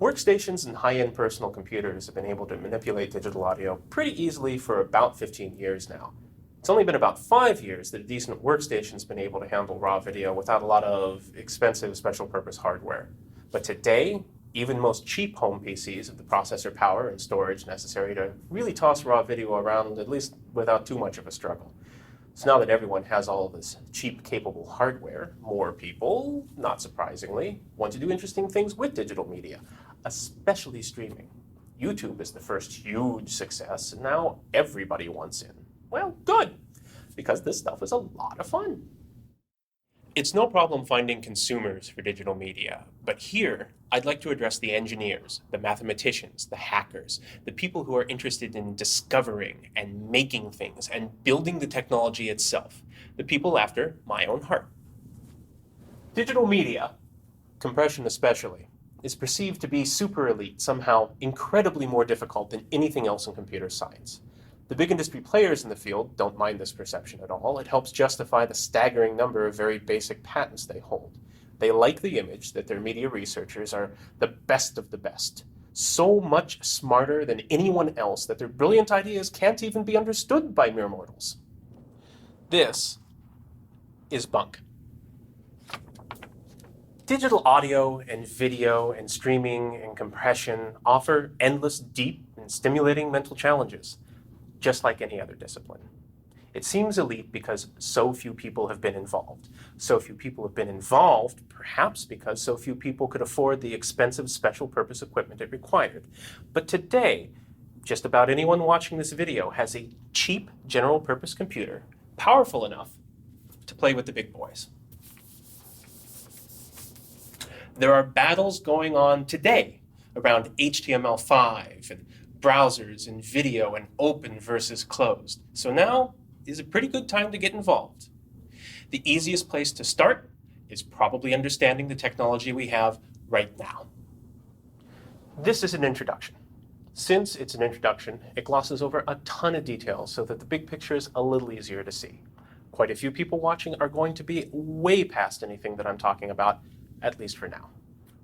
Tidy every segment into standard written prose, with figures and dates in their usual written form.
Workstations and high-end personal computers have been able to manipulate digital audio pretty easily for about 15 years now. It's only been about 5 years that a decent workstation's been able to handle raw video without a lot of expensive special-purpose hardware. But today, even most cheap home PCs have the processor power and storage necessary to really toss raw video around, at least without too much of a struggle. So now that everyone has all of this cheap, capable hardware, more people, not surprisingly, want to do interesting things with digital media, especially streaming. YouTube is the first huge success, and now everybody wants in. Well, good, because this stuff is a lot of fun. It's no problem finding consumers for digital media, but here I'd like to address the engineers, the mathematicians, the hackers, the people who are interested in discovering and making things and building the technology itself, the people after my own heart. Digital media, compression especially, is perceived to be super elite, somehow incredibly more difficult than anything else in computer science. The big industry players in the field don't mind this perception at all. It helps justify the staggering number of very basic patents they hold. They like the image that their media researchers are the best of the best, so much smarter than anyone else that their brilliant ideas can't even be understood by mere mortals. This is bunk. Digital audio and video and streaming and compression offer endless, deep, and stimulating mental challenges, just like any other discipline. It seems elite because so few people have been involved. So few people have been involved, perhaps because so few people could afford the expensive special purpose equipment it required. But today, just about anyone watching this video has a cheap general purpose computer, powerful enough to play with the big boys. There are battles going on today around HTML5 and browsers and video and open versus closed. So now is a pretty good time to get involved. The easiest place to start is probably understanding the technology we have right now. This is an introduction. Since it's an introduction, it glosses over a ton of details so that the big picture is a little easier to see. Quite a few people watching are going to be way past anything that I'm talking about, at least for now.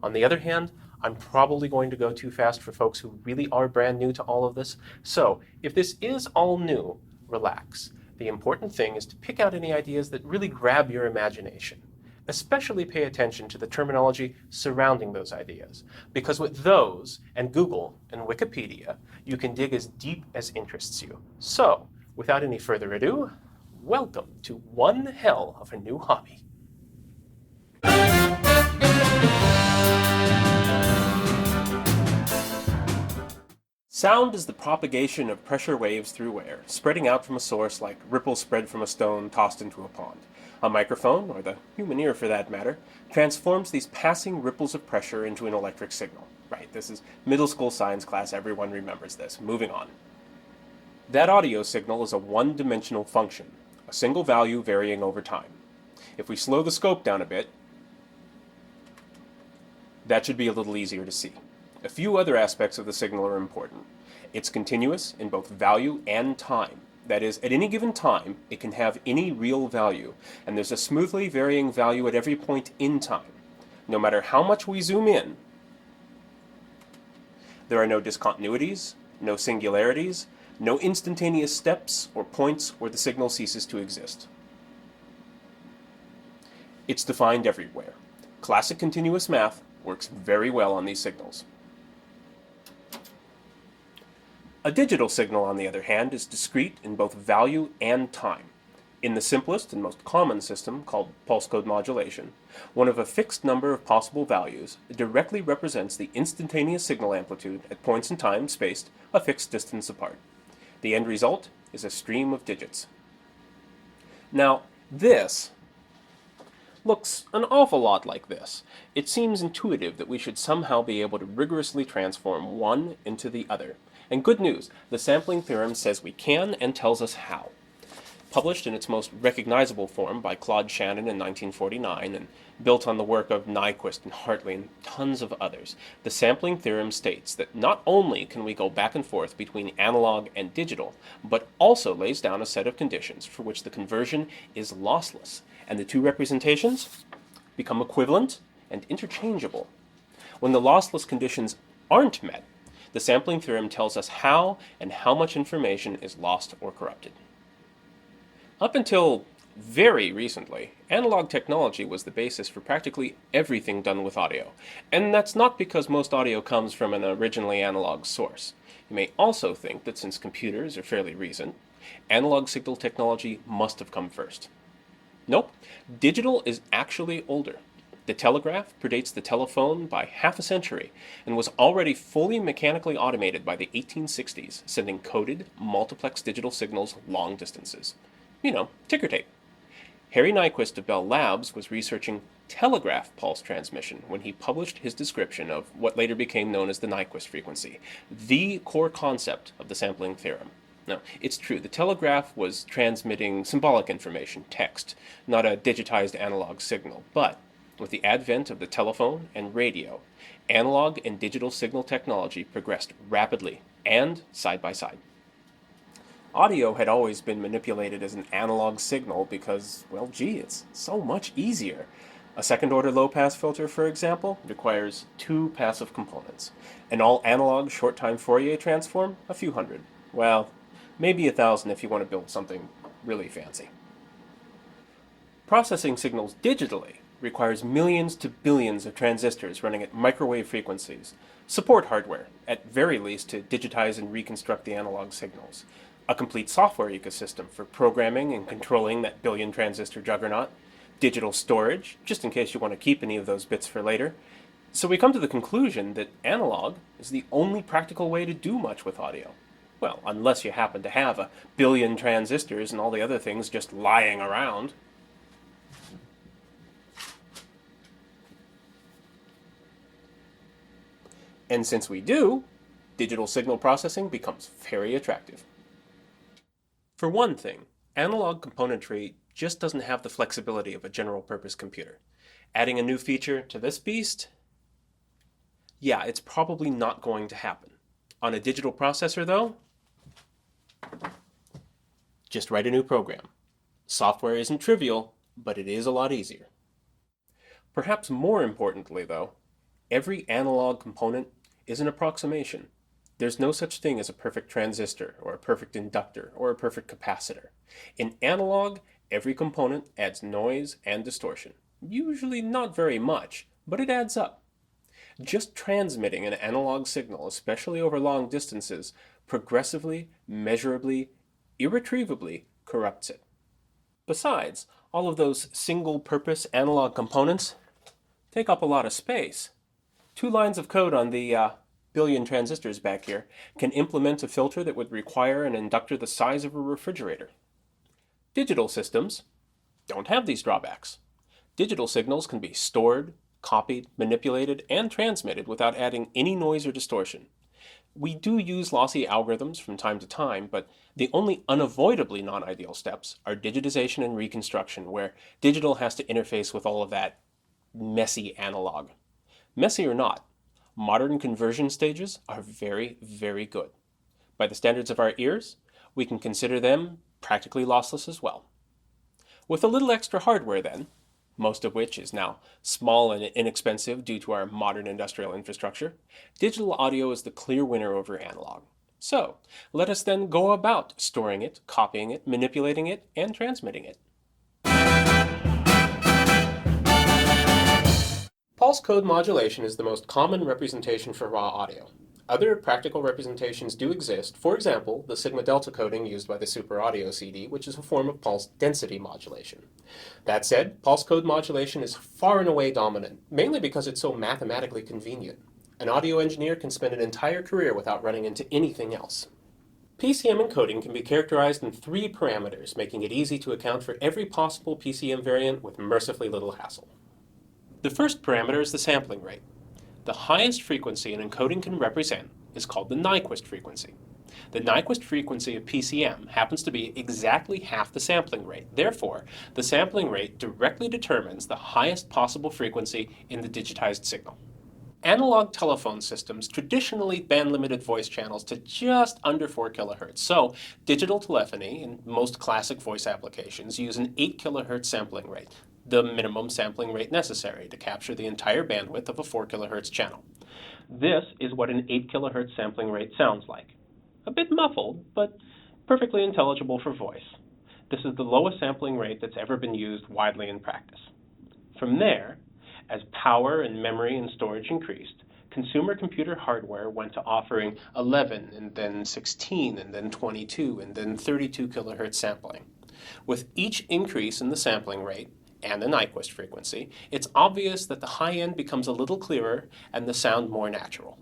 On the other hand, I'm probably going to go too fast for folks who really are brand new to all of this. So if this is all new, relax. The important thing is to pick out any ideas that really grab your imagination. Especially pay attention to the terminology surrounding those ideas, because with those, and Google and Wikipedia, you can dig as deep as interests you. So, without any further ado, welcome to one hell of a new hobby. Sound is the propagation of pressure waves through air, spreading out from a source like ripples spread from a stone tossed into a pond. A microphone, or the human ear for that matter, transforms these passing ripples of pressure into an electric signal. Right, this is middle school science class, everyone remembers this. Moving on. That audio signal is a one-dimensional function, a single value varying over time. If we slow the scope down a bit, that should be a little easier to see. A few other aspects of the signal are important. It's continuous in both value and time. That is, at any given time, it can have any real value, and there's a smoothly varying value at every point in time. No matter how much we zoom in, there are no discontinuities, no singularities, no instantaneous steps or points where the signal ceases to exist. It's defined everywhere. Classic continuous math works very well on these signals. A digital signal, on the other hand, is discrete in both value and time. In the simplest and most common system, called pulse code modulation, one of a fixed number of possible values directly represents the instantaneous signal amplitude at points in time spaced a fixed distance apart. The end result is a stream of digits. Now, this looks an awful lot like this. It seems intuitive that we should somehow be able to rigorously transform one into the other. And good news, the sampling theorem says we can and tells us how. Published in its most recognizable form by Claude Shannon in 1949 and built on the work of Nyquist and Hartley and tons of others, the sampling theorem states that not only can we go back and forth between analog and digital, but also lays down a set of conditions for which the conversion is lossless, and the two representations become equivalent and interchangeable. When the lossless conditions aren't met, the sampling theorem tells us how and how much information is lost or corrupted. Up until very recently, analog technology was the basis for practically everything done with audio, and that's not because most audio comes from an originally analog source. You may also think that since computers are fairly recent, analog signal technology must have come first. Nope, digital is actually older. The telegraph predates the telephone by half a century and was already fully mechanically automated by the 1860s, sending coded, multiplex digital signals long distances. You know, ticker tape. Harry Nyquist of Bell Labs was researching telegraph pulse transmission when he published his description of what later became known as the Nyquist frequency, the core concept of the sampling theorem. Now, it's true, the telegraph was transmitting symbolic information, text, not a digitized analog signal, but with the advent of the telephone and radio, analog and digital signal technology progressed rapidly and side by side. Audio had always been manipulated as an analog signal because, well, gee, it's so much easier. A second-order low-pass filter, for example, requires 2 passive components. An all-analog short-time Fourier transform, a few hundred. Well, maybe 1,000 if you want to build something really fancy. Processing signals digitally requires millions to billions of transistors running at microwave frequencies, support hardware, at very least to digitize and reconstruct the analog signals, a complete software ecosystem for programming and controlling that billion transistor juggernaut, digital storage, just in case you want to keep any of those bits for later. So we come to the conclusion that analog is the only practical way to do much with audio. Well, unless you happen to have a billion transistors and all the other things just lying around. And since we do, digital signal processing becomes very attractive. For one thing, analog componentry just doesn't have the flexibility of a general-purpose computer. Adding a new feature to this beast? Yeah, it's probably not going to happen. On a digital processor, though, just write a new program. Software isn't trivial, but it is a lot easier. Perhaps more importantly, though, every analog component is an approximation. There's no such thing as a perfect transistor, or a perfect inductor, or a perfect capacitor. In analog, every component adds noise and distortion. Usually not very much, but it adds up. Just transmitting an analog signal, especially over long distances, progressively, measurably, irretrievably corrupts it. Besides, all of those single-purpose analog components take up a lot of space. 2 lines of code on the billion transistors back here can implement a filter that would require an inductor the size of a refrigerator. Digital systems don't have these drawbacks. Digital signals can be stored, copied, manipulated, and transmitted without adding any noise or distortion. We do use lossy algorithms from time to time, but the only unavoidably non-ideal steps are digitization and reconstruction, where digital has to interface with all of that messy analog. Messy or not, modern conversion stages are very, very good. By the standards of our ears, we can consider them practically lossless as well. With a little extra hardware then, most of which is now small and inexpensive due to our modern industrial infrastructure, digital audio is the clear winner over analog. So, let us then go about storing it, copying it, manipulating it, and transmitting it. Pulse code modulation is the most common representation for raw audio. Other practical representations do exist, for example, the sigma delta coding used by the Super Audio CD, which is a form of pulse density modulation. That said, pulse code modulation is far and away dominant, mainly because it's so mathematically convenient. An audio engineer can spend an entire career without running into anything else. PCM encoding can be characterized in 3 parameters, making it easy to account for every possible PCM variant with mercifully little hassle. The first parameter is the sampling rate. The highest frequency an encoding can represent is called the Nyquist frequency. The Nyquist frequency of PCM happens to be exactly half the sampling rate. Therefore, the sampling rate directly determines the highest possible frequency in the digitized signal. Analog telephone systems traditionally band-limited voice channels to just under 4 kHz. So, digital telephony and most classic voice applications use an 8 kHz sampling rate, the minimum sampling rate necessary to capture the entire bandwidth of a 4 kHz channel. This is what an 8 kilohertz sampling rate sounds like. A bit muffled, but perfectly intelligible for voice. This is the lowest sampling rate that's ever been used widely in practice. From there, as power and memory and storage increased, consumer computer hardware went to offering 11 and then 16 and then 22 and then 32 kilohertz sampling. With each increase in the sampling rate and the Nyquist frequency, it's obvious that the high end becomes a little clearer and the sound more natural.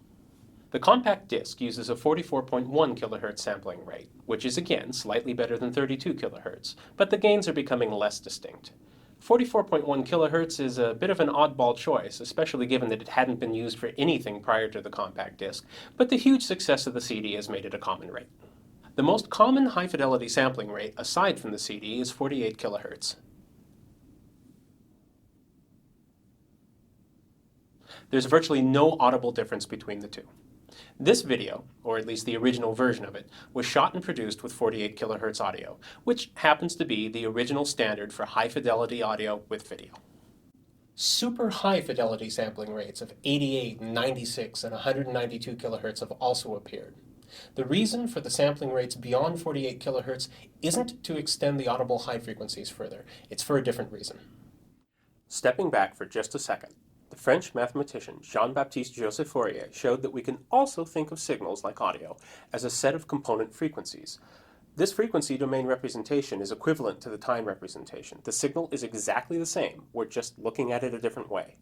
The compact disc uses a 44.1 kilohertz sampling rate, which is again slightly better than 32 kilohertz, but the gains are becoming less distinct. 44.1 kilohertz is a bit of an oddball choice, especially given that it hadn't been used for anything prior to the compact disc, but the huge success of the CD has made it a common rate. The most common high-fidelity sampling rate, aside from the CD, is 48 kilohertz. There's virtually no audible difference between the two. This video, or at least the original version of it, was shot and produced with 48 kilohertz audio, which happens to be the original standard for high-fidelity audio with video. Super high-fidelity sampling rates of 88, 96, and 192 kilohertz have also appeared. The reason for the sampling rates beyond 48 kilohertz isn't to extend the audible high frequencies further. It's for a different reason. Stepping back for just a second, the French mathematician Jean-Baptiste Joseph Fourier showed that we can also think of signals like audio as a set of component frequencies. This frequency domain representation is equivalent to the time representation. The signal is exactly the same, we're just looking at it a different way.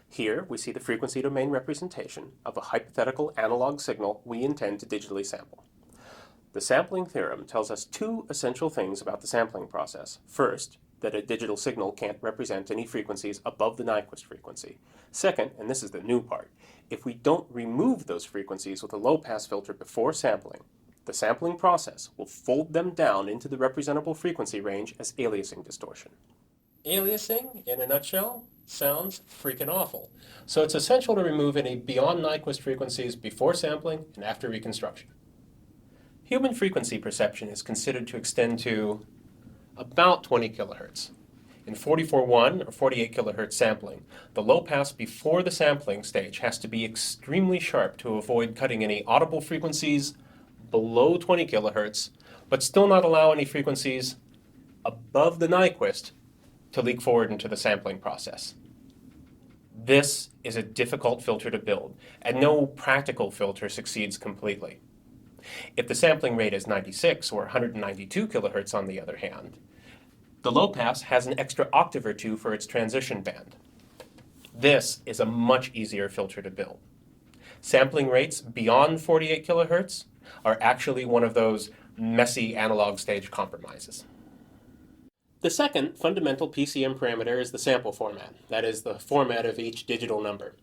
Here we see the frequency domain representation of a hypothetical analog signal we intend to digitally sample. The sampling theorem tells us two essential things about the sampling process. First, that a digital signal can't represent any frequencies above the Nyquist frequency. Second, and this is the new part, if we don't remove those frequencies with a low-pass filter before sampling, the sampling process will fold them down into the representable frequency range as aliasing distortion. Aliasing, in a nutshell, sounds freaking awful. So it's essential to remove any beyond Nyquist frequencies before sampling and after reconstruction. Human frequency perception is considered to extend to about 20 kilohertz. In 44.1 or 48 kilohertz sampling, the low pass before the sampling stage has to be extremely sharp to avoid cutting any audible frequencies below 20 kilohertz, but still not allow any frequencies above the Nyquist to leak forward into the sampling process. This is a difficult filter to build, and no practical filter succeeds completely. If the sampling rate is 96 or 192 kilohertz on the other hand, the low pass has an extra octave or two for its transition band. This is a much easier filter to build. Sampling rates beyond 48 kilohertz are actually one of those messy analog stage compromises. The second fundamental PCM parameter is the sample format, that is, the format of each digital number.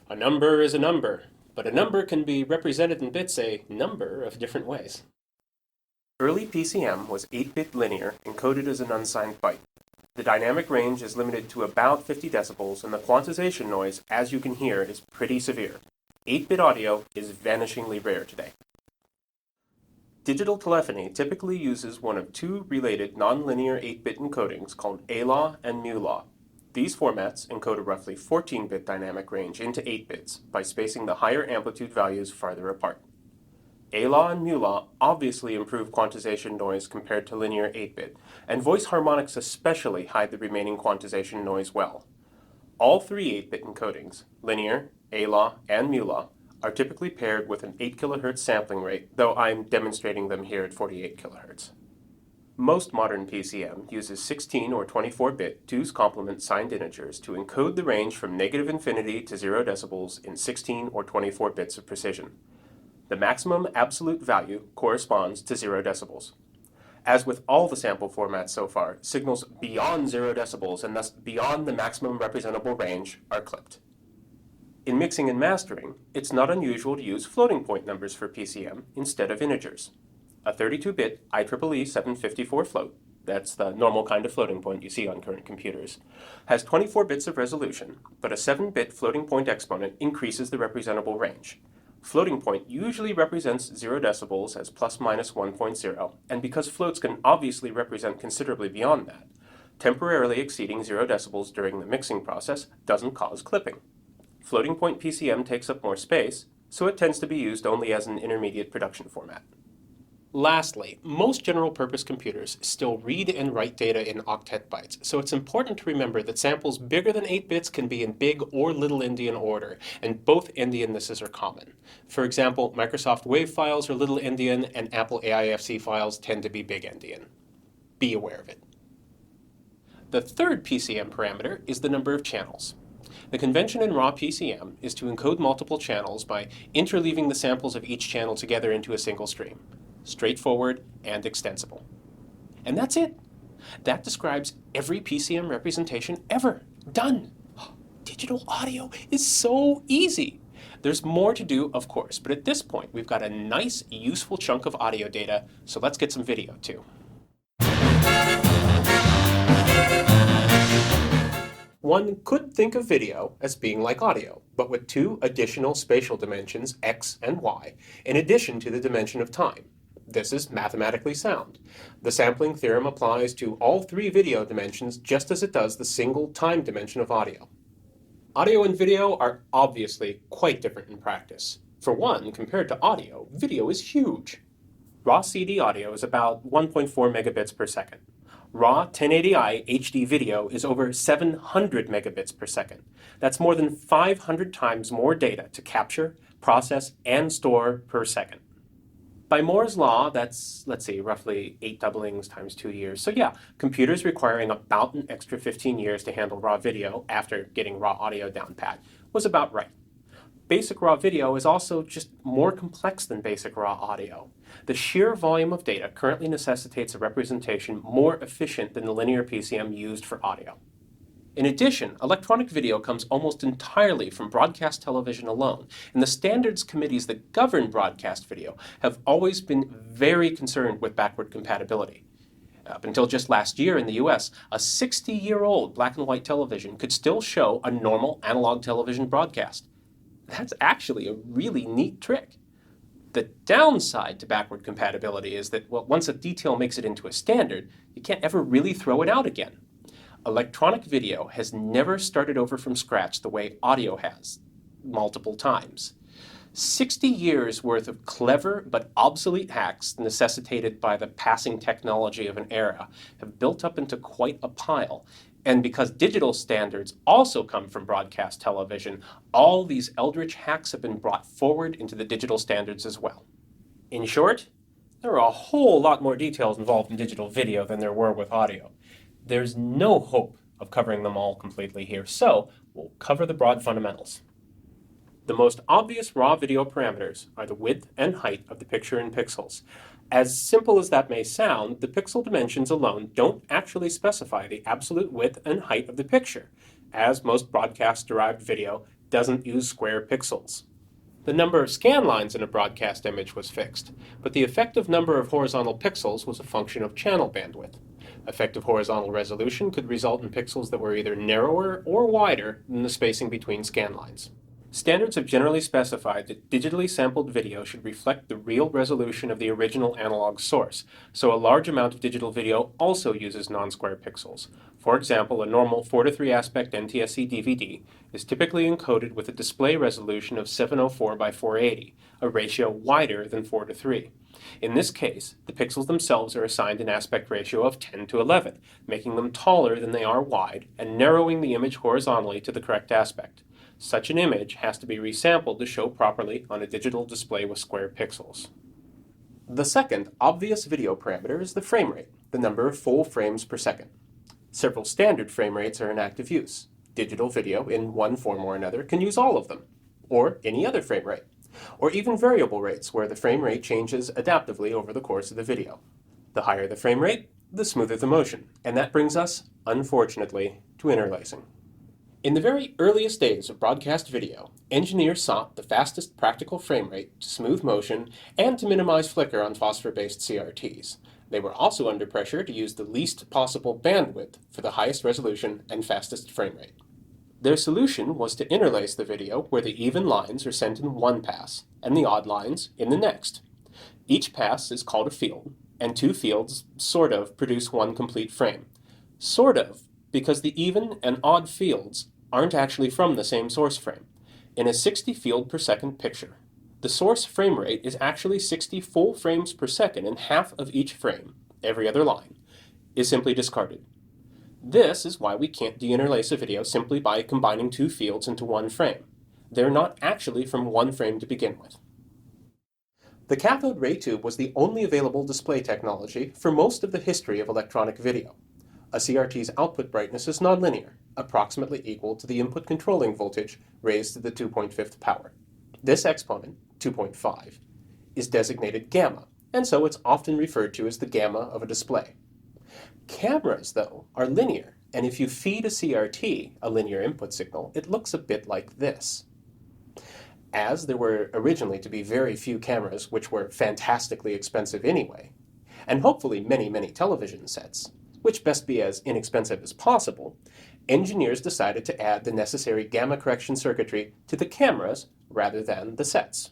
A number is a number, but a number can be represented in bits a number of different ways. Early PCM was 8-bit linear, encoded as an unsigned byte. The dynamic range is limited to about 50 decibels, and the quantization noise, as you can hear, is pretty severe. 8-bit audio is vanishingly rare today. Digital telephony typically uses one of two related nonlinear 8-bit encodings called A-law and mu-law. These formats encode a roughly 14-bit dynamic range into 8 bits by spacing the higher amplitude values farther apart. A-law and mu-law obviously improve quantization noise compared to linear 8-bit, and voice harmonics especially hide the remaining quantization noise well. All three 8-bit encodings, linear, A-law, and mu-law, are typically paired with an 8 kHz sampling rate, though I'm demonstrating them here at 48 kHz. Most modern PCM uses 16 or 24-bit 2's complement signed integers to encode the range from negative infinity to 0 decibels in 16 or 24 bits of precision. The maximum absolute value corresponds to 0 decibels. As with all the sample formats so far, signals beyond 0 decibels and thus beyond the maximum representable range are clipped. In mixing and mastering, it's not unusual to use floating point numbers for PCM instead of integers. A 32-bit IEEE 754 float, that's the normal kind of floating point you see on current computers, has 24 bits of resolution, but a 7-bit floating point exponent increases the representable range. Floating point usually represents 0 decibels as plus minus 1.0, and because floats can obviously represent considerably beyond that, temporarily exceeding 0 decibels during the mixing process doesn't cause clipping. Floating point PCM takes up more space, so it tends to be used only as an intermediate production format. Lastly, most general-purpose computers still read and write data in octet bytes, so it's important to remember that samples bigger than 8 bits can be in big or little endian order, and both endiannesses are common. For example, Microsoft Wave files are little endian, and Apple AIFC files tend to be big endian. Be aware of it. The third PCM parameter is the number of channels. The convention in raw PCM is to encode multiple channels by interleaving the samples of each channel together into a single stream. Straightforward and extensible. And that's it. That describes every PCM representation ever. Done. Digital audio is so easy. There's more to do, of course, but at this point we've got a nice, useful chunk of audio data, so let's get some video too. One could think of video as being like audio, but with two additional spatial dimensions, x and y, in addition to the dimension of time. This is mathematically sound. The sampling theorem applies to all three video dimensions just as it does the single time dimension of audio. Audio and video are obviously quite different in practice. For one, compared to audio, video is huge. Raw CD audio is about 1.4 megabits per second. Raw 1080i HD video is over 700 megabits per second. That's more than 500 times more data to capture, process, and store per second. By Moore's law, that's, let's see, roughly 8 doublings times 2 years. So yeah, computers requiring about an extra 15 years to handle raw video after getting raw audio down pat was about right. Basic raw video is also just more complex than basic raw audio. The sheer volume of data currently necessitates a representation more efficient than the linear PCM used for audio. In addition, electronic video comes almost entirely from broadcast television alone, and the standards committees that govern broadcast video have always been very concerned with backward compatibility. Up until just last year in the US, a 60-year-old black and white television could still show a normal analog television broadcast. That's actually a really neat trick. The downside to backward compatibility is that, well, once a detail makes it into a standard, you can't ever really throw it out again. Electronic video has never started over from scratch the way audio has, multiple times. 60 years worth of clever but obsolete hacks necessitated by the passing technology of an era have built up into quite a pile. And because digital standards also come from broadcast television, all these eldritch hacks have been brought forward into the digital standards as well. In short, there are a whole lot more details involved in digital video than there were with audio. There's no hope of covering them all completely here, so we'll cover the broad fundamentals. The most obvious raw video parameters are the width and height of the picture in pixels. As simple as that may sound, the pixel dimensions alone don't actually specify the absolute width and height of the picture, as most broadcast-derived video doesn't use square pixels. The number of scan lines in a broadcast image was fixed, but the effective number of horizontal pixels was a function of channel bandwidth. Effective horizontal resolution could result in pixels that were either narrower or wider than the spacing between scan lines. Standards have generally specified that digitally sampled video should reflect the real resolution of the original analog source, so a large amount of digital video also uses non-square pixels. For example, a normal 4:3 aspect NTSC DVD is typically encoded with a display resolution of 704 by 480, a ratio wider than 4:3. In this case, the pixels themselves are assigned an aspect ratio of 10:11, making them taller than they are wide and narrowing the image horizontally to the correct aspect. Such an image has to be resampled to show properly on a digital display with square pixels. The second obvious video parameter is the frame rate, the number of full frames per second. Several standard frame rates are in active use. Digital video, in one form or another, can use all of them, or any other frame rate, or even variable rates where the frame rate changes adaptively over the course of the video. The higher the frame rate, the smoother the motion, and that brings us, unfortunately, to interlacing. In the very earliest days of broadcast video, engineers sought the fastest practical frame rate to smooth motion and to minimize flicker on phosphor-based CRTs. They were also under pressure to use the least possible bandwidth for the highest resolution and fastest frame rate. Their solution was to interlace the video where the even lines are sent in one pass and the odd lines in the next. Each pass is called a field, and two fields sort of produce one complete frame. Sort of, because the even and odd fields aren't actually from the same source frame. In a 60 field per second picture, the source frame rate is actually 60 full frames per second, and half of each frame, every other line, is simply discarded. This is why we can't deinterlace a video simply by combining two fields into one frame. They're not actually from one frame to begin with. The cathode ray tube was the only available display technology for most of the history of electronic video. A CRT's output brightness is nonlinear, approximately equal to the input controlling voltage raised to the 2.5th power. This exponent, 2.5, is designated gamma, and so it's often referred to as the gamma of a display. Cameras, though, are linear, and if you feed a CRT a linear input signal, it looks a bit like this. As there were originally to be very few cameras, which were fantastically expensive anyway, and hopefully many, many television sets, which best be as inexpensive as possible, engineers decided to add the necessary gamma correction circuitry to the cameras rather than the sets.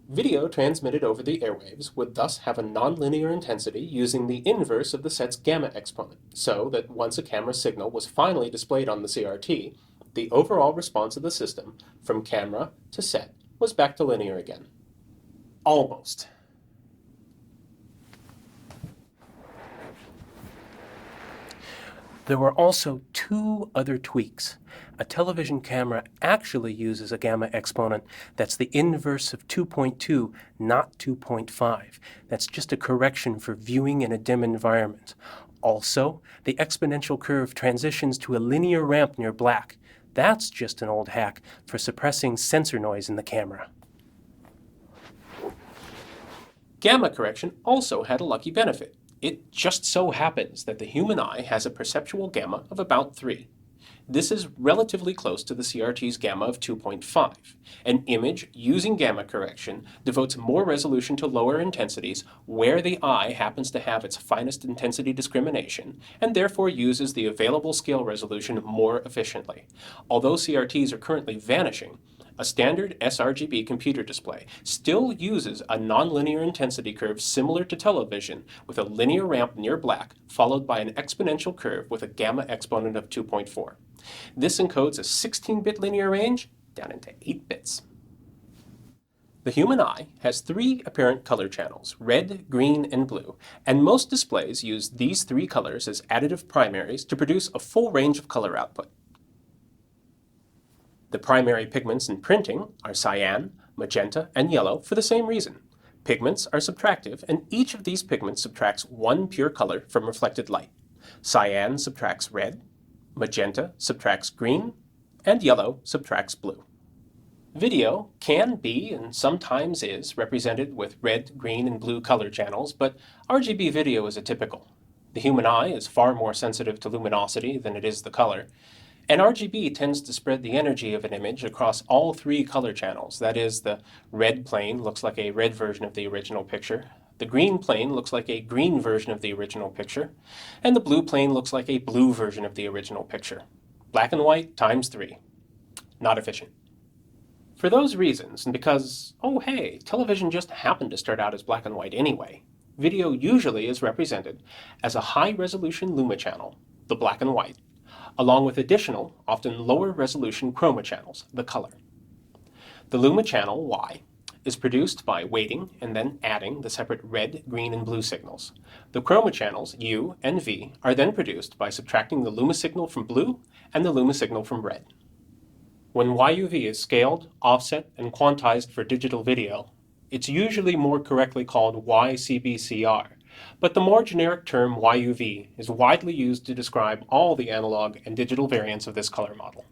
Video transmitted over the airwaves would thus have a nonlinear intensity using the inverse of the set's gamma exponent, so that once a camera signal was finally displayed on the CRT, the overall response of the system, from camera to set, was back to linear again. Almost. There were also two other tweaks. A television camera actually uses a gamma exponent that's the inverse of 2.2, not 2.5. That's just a correction for viewing in a dim environment. Also, the exponential curve transitions to a linear ramp near black. That's just an old hack for suppressing sensor noise in the camera. Gamma correction also had a lucky benefit. It just so happens that the human eye has a perceptual gamma of about 3. This is relatively close to the CRT's gamma of 2.5. An image using gamma correction devotes more resolution to lower intensities where the eye happens to have its finest intensity discrimination, and therefore uses the available scale resolution more efficiently. Although CRTs are currently vanishing, a standard sRGB computer display still uses a nonlinear intensity curve similar to television, with a linear ramp near black followed by an exponential curve with a gamma exponent of 2.4. This encodes a 16-bit linear range down into 8 bits. The human eye has 3 apparent color channels, red, green, and blue, and most displays use these 3 colors as additive primaries to produce a full range of color output. The primary pigments in printing are cyan, magenta, and yellow for the same reason. Pigments are subtractive, and each of these pigments subtracts one pure color from reflected light. Cyan subtracts red, magenta subtracts green, and yellow subtracts blue. Video can be, and sometimes is, represented with red, green, and blue color channels, but RGB video is atypical. The human eye is far more sensitive to luminosity than it is the color, and RGB tends to spread the energy of an image across all 3 color channels. That is, the red plane looks like a red version of the original picture, the green plane looks like a green version of the original picture, and the blue plane looks like a blue version of the original picture. Black and white times 3. Not efficient. For those reasons, and because, oh hey, television just happened to start out as black and white anyway, video usually is represented as a high-resolution luma channel, the black and white, along with additional, often lower-resolution chroma channels, the color. The luma channel, Y, is produced by weighting and then adding the separate red, green, and blue signals. The chroma channels, U and V, are then produced by subtracting the luma signal from blue and the luma signal from red. When YUV is scaled, offset, and quantized for digital video, it's usually more correctly called YCBCR, but the more generic term YUV is widely used to describe all the analog and digital variants of this color model.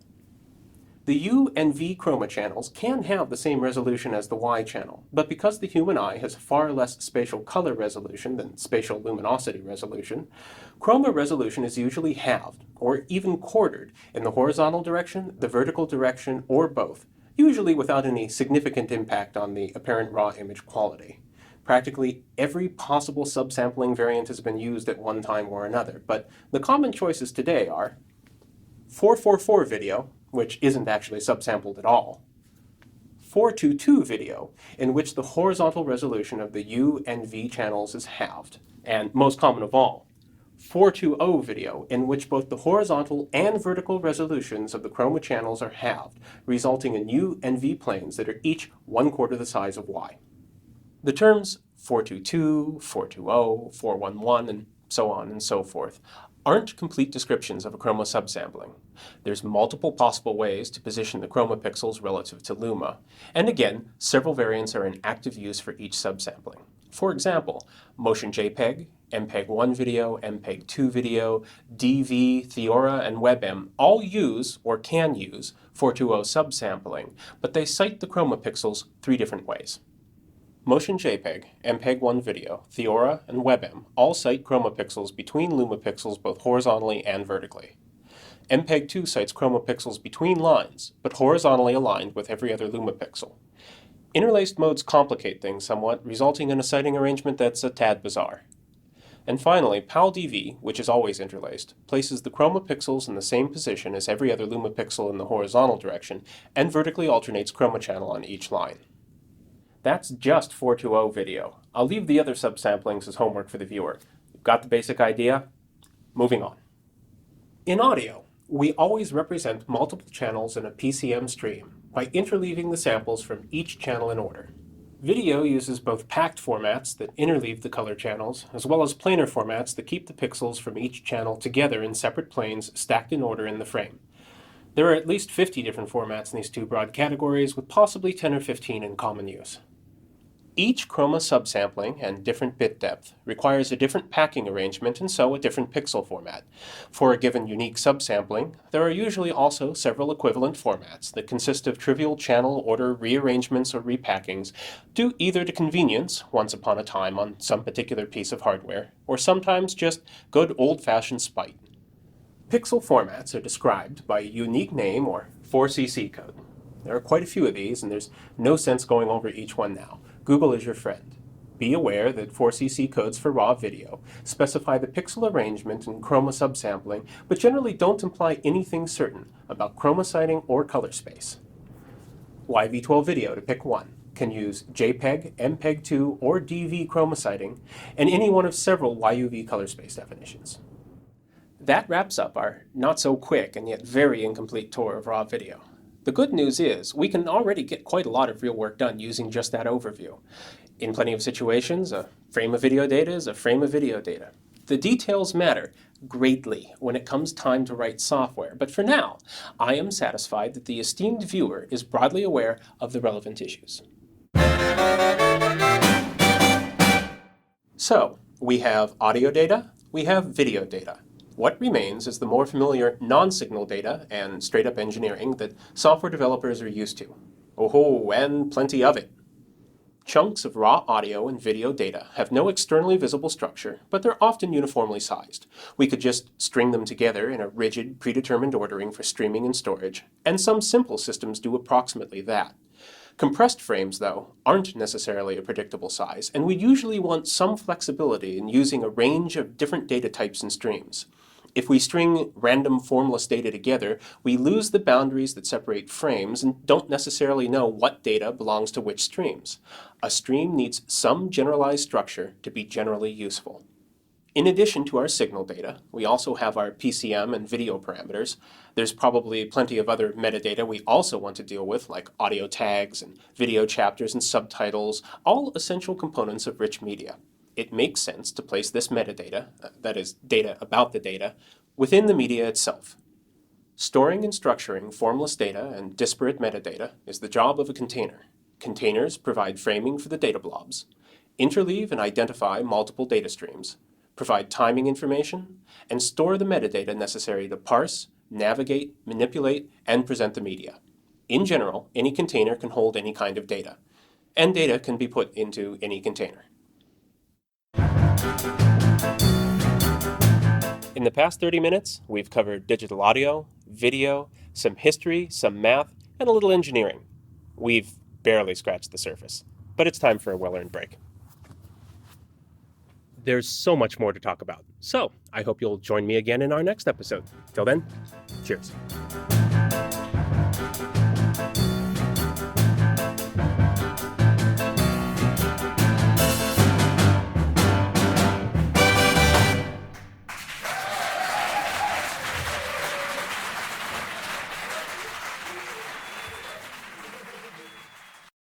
The U and V chroma channels can have the same resolution as the Y channel, but because the human eye has far less spatial color resolution than spatial luminosity resolution, chroma resolution is usually halved, or even quartered, in the horizontal direction, the vertical direction, or both, usually without any significant impact on the apparent raw image quality. Practically every possible subsampling variant has been used at one time or another, but the common choices today are 444 video, which isn't actually subsampled at all, 422 video, in which the horizontal resolution of the U and V channels is halved, and most common of all, 420 video, in which both the horizontal and vertical resolutions of the chroma channels are halved, resulting in U and V planes that are each 1/4 the size of Y. The terms 422, 420, 411, and so on and so forth aren't complete descriptions of a chroma subsampling. There's multiple possible ways to position the chroma pixels relative to luma, and again, several variants are in active use for each subsampling. For example, Motion JPEG, MPEG-1 video, MPEG-2 video, DV, Theora, and WebM all use, or can use, 420 subsampling, but they cite the chroma pixels 3 different ways. Motion JPEG, MPEG-1 video, Theora, and WebM all cite chroma pixels between luma pixels both horizontally and vertically. MPEG-2 cites chroma pixels between lines, but horizontally aligned with every other luma pixel. Interlaced modes complicate things somewhat, resulting in a citing arrangement that's a tad bizarre. And finally, PAL-DV, which is always interlaced, places the chroma pixels in the same position as every other luma pixel in the horizontal direction, and vertically alternates chroma channel on each line. That's just 420 video. I'll leave the other subsamplings as homework for the viewer. You've got the basic idea? Moving on. In audio, we always represent multiple channels in a PCM stream by interleaving the samples from each channel in order. Video uses both packed formats that interleave the color channels, as well as planar formats that keep the pixels from each channel together in separate planes stacked in order in the frame. There are at least 50 different formats in these 2 broad categories, with possibly 10 or 15 in common use. Each chroma subsampling and different bit depth requires a different packing arrangement and so a different pixel format. For a given unique subsampling, there are usually also several equivalent formats that consist of trivial channel order rearrangements or repackings, due either to convenience, once upon a time on some particular piece of hardware, or sometimes just good old-fashioned spite. Pixel formats are described by a unique name or 4cc code. There are quite a few of these, and there's no sense going over each one now. Google is your friend. Be aware that 4cc codes for raw video specify the pixel arrangement and chroma subsampling, but generally don't imply anything certain about chroma citing or color space. YV12 video, to pick one, can use JPEG, MPEG-2, or DV chroma citing, and any one of several YUV color space definitions. That wraps up our not-so-quick and yet very incomplete tour of raw video. The good news is, we can already get quite a lot of real work done using just that overview. In plenty of situations, a frame of video data is a frame of video data. The details matter greatly when it comes time to write software, but for now, I am satisfied that the esteemed viewer is broadly aware of the relevant issues. So, we have audio data, we have video data. What remains is the more familiar non-signal data and straight-up engineering that software developers are used to. Oh, and plenty of it. Chunks of raw audio and video data have no externally visible structure, but they're often uniformly sized. We could just string them together in a rigid, predetermined ordering for streaming and storage, and some simple systems do approximately that. Compressed frames, though, aren't necessarily a predictable size, and we usually want some flexibility in using a range of different data types and streams. If we string random formless data together, we lose the boundaries that separate frames and don't necessarily know what data belongs to which streams. A stream needs some generalized structure to be generally useful. In addition to our signal data, we also have our PCM and video parameters. There's probably plenty of other metadata we also want to deal with, like audio tags and video chapters and subtitles, all essential components of rich media. It makes sense to place this metadata, that is, data about the data, within the media itself. Storing and structuring formless data and disparate metadata is the job of a container. Containers provide framing for the data blobs, interleave and identify multiple data streams, provide timing information, and store the metadata necessary to parse, navigate, manipulate, and present the media. In general, any container can hold any kind of data, and data can be put into any container. In the past 30 minutes, we've covered digital audio, video, some history, some math, and a little engineering. We've barely scratched the surface, but it's time for a well-earned break. There's so much more to talk about, so I hope you'll join me again in our next episode. Till then, cheers.